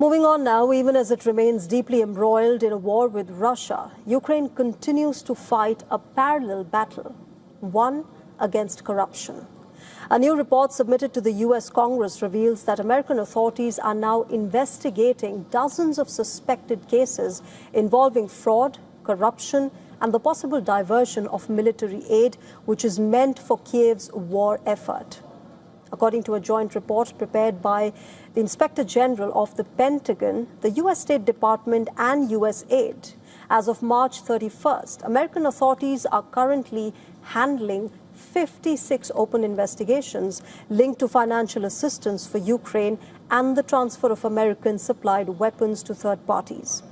Moving on now, even as it remains deeply embroiled in a war with Russia, Ukraine continues to fight a parallel battle, one against corruption. A new report submitted to the U.S. Congress reveals that American authorities are now investigating dozens of suspected cases involving fraud, corruption, and the possible diversion of military aid, which is meant for Kiev's war effort. According to a joint report prepared by the Inspector General of the Pentagon, the U.S. State Department and USAID, as of March 31st, American authorities are currently handling 56 open investigations linked to financial assistance for Ukraine and the transfer of American-supplied weapons to third parties.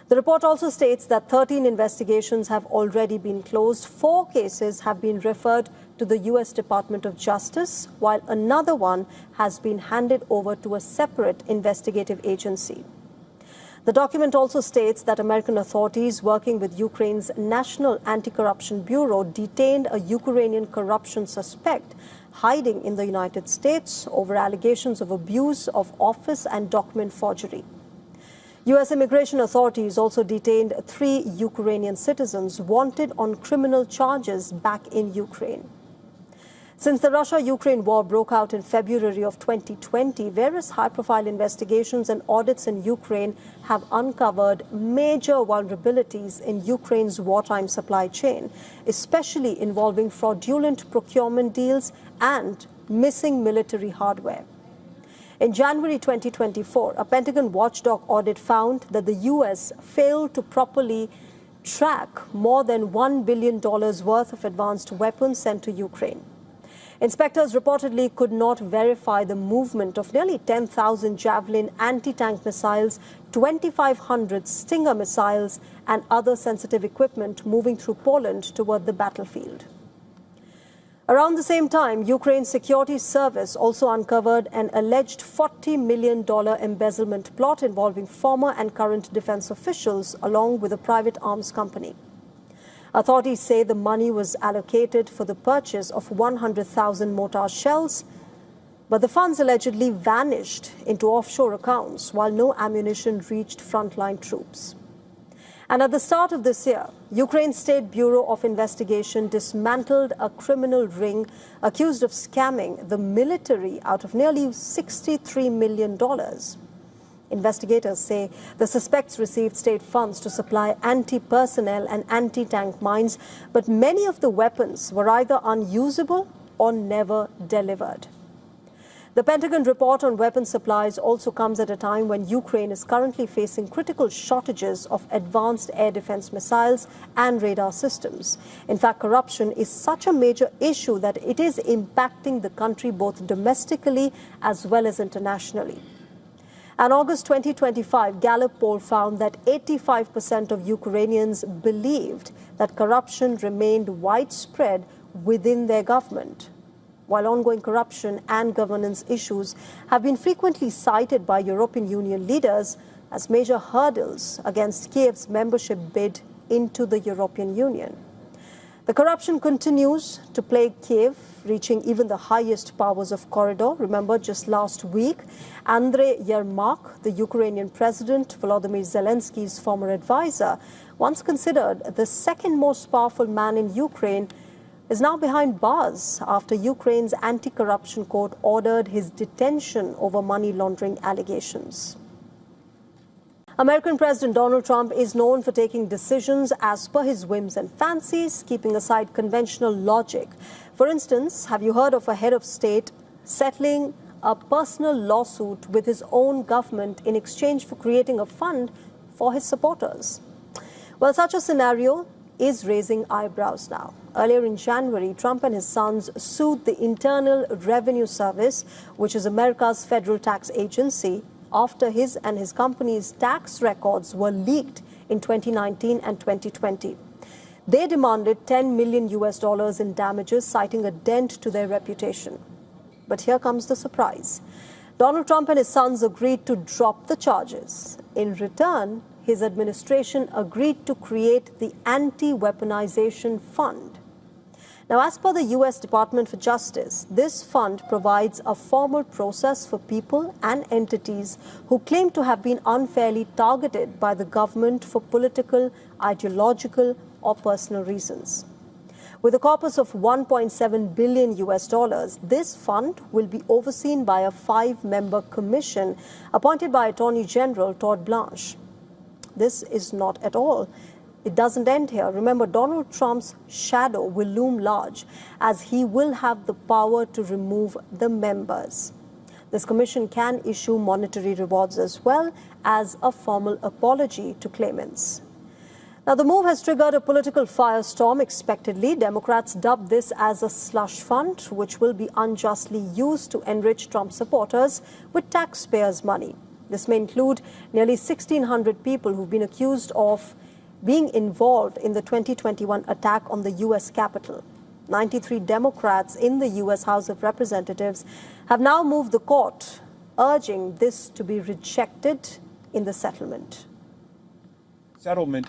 The report also states that 13 investigations have already been closed, 4 cases have been referred to the U.S. Department of Justice, while another one has been handed over to a separate investigative agency. The document also states that American authorities working with Ukraine's National Anti-Corruption Bureau detained a Ukrainian corruption suspect hiding in the United States over allegations of abuse of office and document forgery. U.S. immigration authorities also detained 3 Ukrainian citizens wanted on criminal charges back in Ukraine. Since the Russia-Ukraine war broke out in February of 2020, various high-profile investigations and audits in Ukraine have uncovered major vulnerabilities in Ukraine's wartime supply chain, especially involving fraudulent procurement deals and missing military hardware. In January 2024, a Pentagon watchdog audit found that the U.S. failed to properly track more than $1 billion worth of advanced weapons sent to Ukraine. Inspectors reportedly could not verify the movement of nearly 10,000 Javelin anti-tank missiles, 2,500 Stinger missiles, and other sensitive equipment moving through Poland toward the battlefield. Around the same time, Ukraine's security service also uncovered an alleged $40 million embezzlement plot involving former and current defense officials, along with a private arms company. Authorities say the money was allocated for the purchase of 100,000 mortar shells, but the funds allegedly vanished into offshore accounts while no ammunition reached frontline troops. And at the start of this year, Ukraine's State Bureau of Investigation dismantled a criminal ring accused of scamming the military out of nearly $63 million. Investigators say the suspects received state funds to supply anti-personnel and anti-tank mines, but many of the weapons were either unusable or never delivered. The Pentagon report on weapons supplies also comes at a time when Ukraine is currently facing critical shortages of advanced air defense missiles and radar systems. In fact, corruption is such a major issue that it is impacting the country both domestically as well as internationally. An August 2025 Gallup poll found that 85% of Ukrainians believed that corruption remained widespread within their government. While ongoing corruption and governance issues have been frequently cited by European Union leaders as major hurdles against Kiev's membership bid into the European Union. The corruption continues to plague Kiev, reaching even the highest powers of corridor. Remember, just last week, Andrei Yermak, the Ukrainian president, Volodymyr Zelensky's former advisor, once considered the second most powerful man in Ukraine, is now behind bars after Ukraine's anti-corruption court ordered his detention over money laundering allegations. American President Donald Trump is known for taking decisions as per his whims and fancies, keeping aside conventional logic. For instance, have you heard of a head of state settling a personal lawsuit with his own government in exchange for creating a fund for his supporters? Well, such a scenario is raising eyebrows now. Earlier in January, Trump and his sons sued the Internal Revenue Service, which is America's federal tax agency, after his and his company's tax records were leaked in 2019 and 2020. They demanded $10 million in damages, citing a dent to their reputation. But here comes the surprise. Donald Trump and his sons agreed to drop the charges. In return, his administration agreed to create the Anti-Weaponization Fund. Now, as per the U.S. Department for Justice, this fund provides a formal process for people and entities who claim to have been unfairly targeted by the government for political, ideological, or personal reasons. With a corpus of $1.7 billion US, this fund will be overseen by a 5-member commission appointed by Attorney General Todd Blanche. This is not at all. It doesn't end here. Remember, Donald Trump's shadow will loom large as he will have the power to remove the members. This commission can issue monetary rewards as well as a formal apology to claimants. Now, the move has triggered a political firestorm expectedly. Democrats dubbed this as a slush fund, which will be unjustly used to enrich Trump supporters with taxpayers' money. This may include nearly 1,600 people who've been accused of being involved in the 2021 attack on the U.S. Capitol. 93 Democrats in the U.S. House of Representatives have now moved the court, urging this to be rejected in the settlement.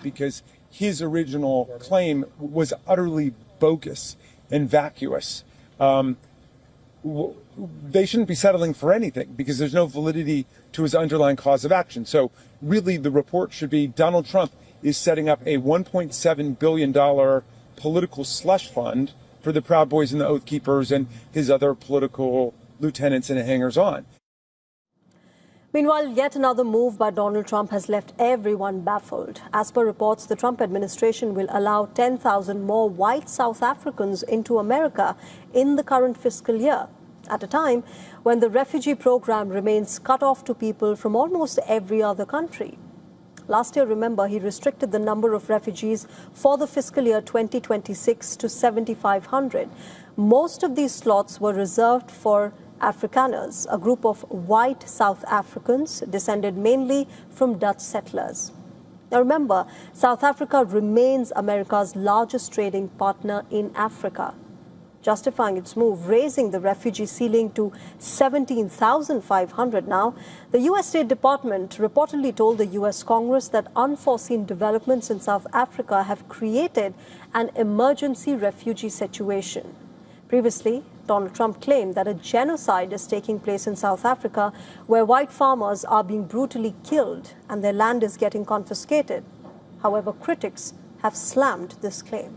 Because his original claim was utterly bogus and vacuous. They shouldn't be settling for anything because there's no validity to his underlying cause of action. So really the report should be Donald Trump is setting up a $1.7 billion political slush fund for the Proud Boys and the Oath Keepers and his other political lieutenants and hangers-on. Meanwhile, yet another move by Donald Trump has left everyone baffled. As per reports, the Trump administration will allow 10,000 more white South Africans into America in the current fiscal year, at a time when the refugee program remains cut off to people from almost every other country. Last year, remember, he restricted the number of refugees for the fiscal year 2026 to 7,500. Most of these slots were reserved for Afrikaners, a group of white South Africans descended mainly from Dutch settlers. Now remember, South Africa remains America's largest trading partner in Africa, justifying its move, raising the refugee ceiling to 17,500 now. The U.S. State Department reportedly told the U.S. Congress that unforeseen developments in South Africa have created an emergency refugee situation. Previously, Donald Trump claimed that a genocide is taking place in South Africa, where white farmers are being brutally killed and their land is getting confiscated. However, critics have slammed this claim.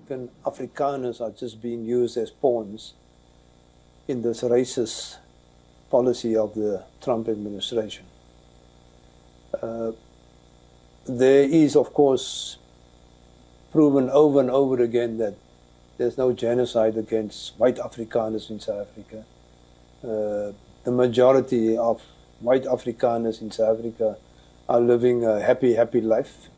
Even Afrikaners are just being used as pawns in this racist policy of the Trump administration. There is, of course, proven over and over again that there's no genocide against white Afrikaners in South Africa. The majority of white Afrikaners in South Africa are living a happy, happy life.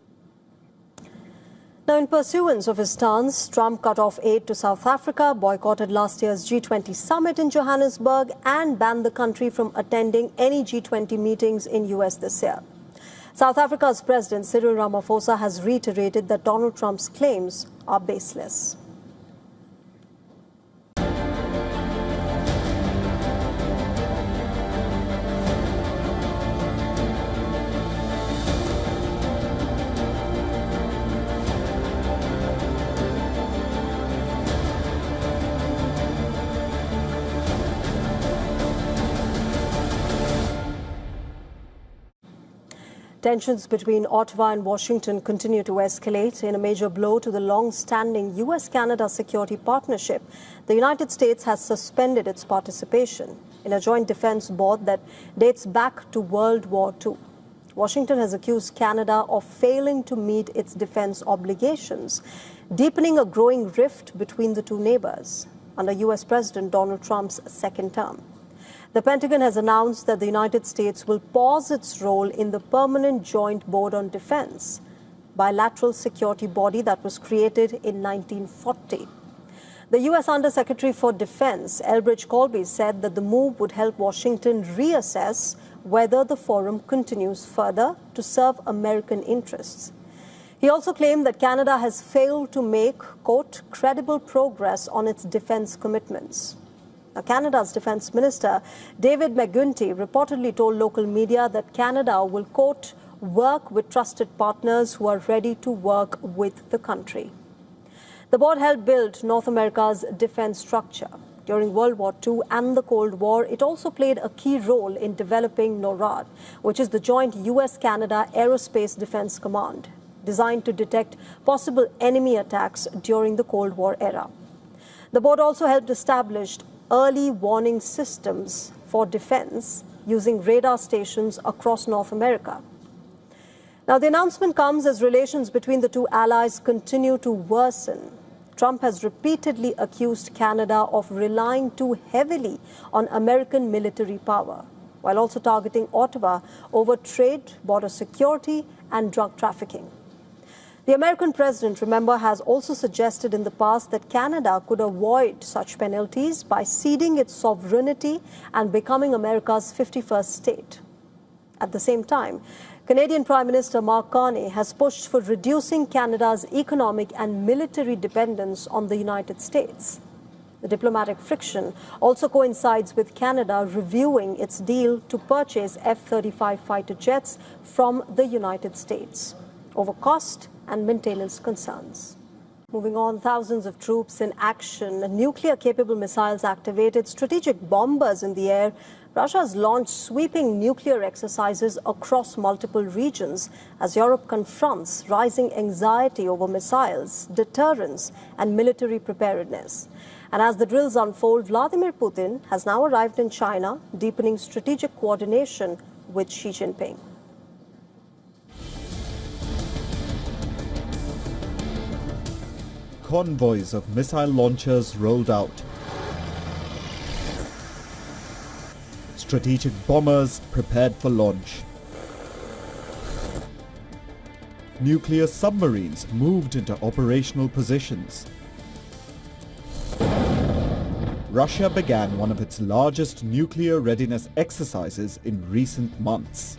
Now, in pursuance of his stance, Trump cut off aid to South Africa, boycotted last year's G20 summit in Johannesburg, and banned the country from attending any G20 meetings in US this year. South Africa's President Cyril Ramaphosa has reiterated that Donald Trump's claims are baseless. Tensions between Ottawa and Washington continue to escalate in a major blow to the long-standing US-Canada security partnership. The United States has suspended its participation in a joint defense board that dates back to World War II. Washington has accused Canada of failing to meet its defense obligations, deepening a growing rift between the two neighbors under US President Donald Trump's second term. The Pentagon has announced that the United States will pause its role in the Permanent Joint Board on Defense, bilateral security body that was created in 1940. The U.S. Undersecretary for Defense, Elbridge Colby, said that the move would help Washington reassess whether the forum continues further to serve American interests. He also claimed that Canada has failed to make, quote, credible progress on its defense commitments. Now, Canada's Defense Minister, David McGuinty, reportedly told local media that Canada will, quote, work with trusted partners who are ready to work with the country. The board helped build North America's defense structure. During World War II and the Cold War, it also played a key role in developing NORAD, which is the joint US-Canada Aerospace Defense Command, designed to detect possible enemy attacks during the Cold War era. The board also helped establish early warning systems for defense using radar stations across North America. Now, the announcement comes as relations between the two allies continue to worsen. Trump has repeatedly accused Canada of relying too heavily on American military power, while also targeting Ottawa over trade, border security, and drug trafficking. The American president, remember, has also suggested in the past that Canada could avoid such penalties by ceding its sovereignty and becoming America's 51st state. At the same time, Canadian Prime Minister Mark Carney has pushed for reducing Canada's economic and military dependence on the United States. The diplomatic friction also coincides with Canada reviewing its deal to purchase F-35 fighter jets from the United States over cost and maintenance concerns. Moving on, thousands of troops in action, nuclear-capable missiles activated, strategic bombers in the air. Russia has launched sweeping nuclear exercises across multiple regions as Europe confronts rising anxiety over missiles, deterrence, and military preparedness. And as the drills unfold, Vladimir Putin has now arrived in China, deepening strategic coordination with Xi Jinping. Convoys of missile launchers rolled out. Strategic bombers prepared for launch. Nuclear submarines moved into operational positions. Russia began one of its largest nuclear readiness exercises in recent months.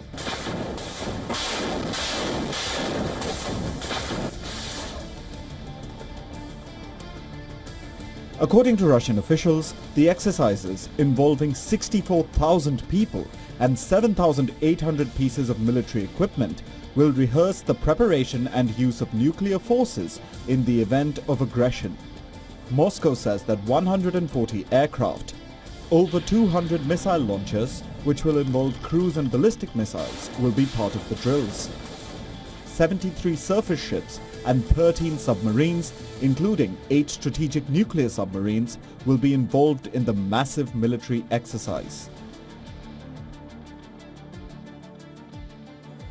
According to Russian officials, the exercises, involving 64,000 people and 7,800 pieces of military equipment, will rehearse the preparation and use of nuclear forces in the event of aggression. Moscow says that 140 aircraft, over 200 missile launchers, which will involve cruise and ballistic missiles, will be part of the drills. 73 surface ships and 13 submarines, including 8 strategic nuclear submarines, will be involved in the massive military exercise.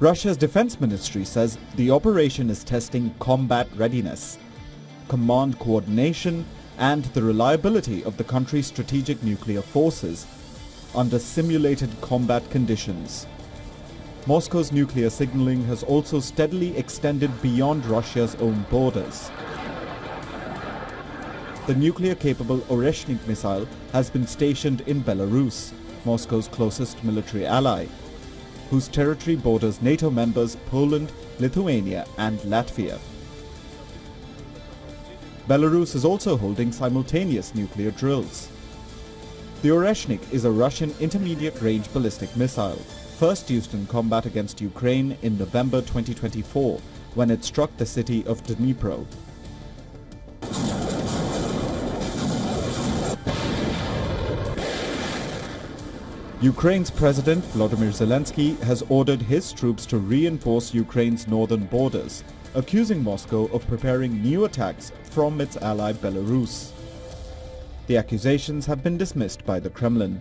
Russia's defense ministry says the operation is testing combat readiness, command coordination, and the reliability of the country's strategic nuclear forces under simulated combat conditions. Moscow's nuclear signaling has also steadily extended beyond Russia's own borders. The nuclear-capable Oreshnik missile has been stationed in Belarus, Moscow's closest military ally, whose territory borders NATO members Poland, Lithuania and Latvia. Belarus is also holding simultaneous nuclear drills. The Oreshnik is a Russian intermediate-range ballistic missile, first used in combat against Ukraine in November 2024, when it struck the city of Dnipro. Ukraine's President Volodymyr Zelensky has ordered his troops to reinforce Ukraine's northern borders, accusing Moscow of preparing new attacks from its ally Belarus. The accusations have been dismissed by the Kremlin.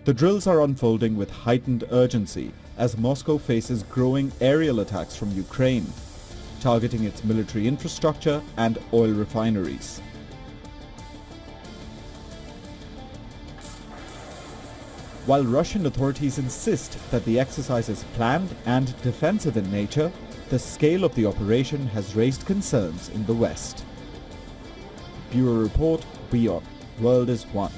The drills are unfolding with heightened urgency as Moscow faces growing aerial attacks from Ukraine, targeting its military infrastructure and oil refineries. While Russian authorities insist that the exercise is planned and defensive in nature, the scale of the operation has raised concerns in the West. Bureau Report, WION, World is One.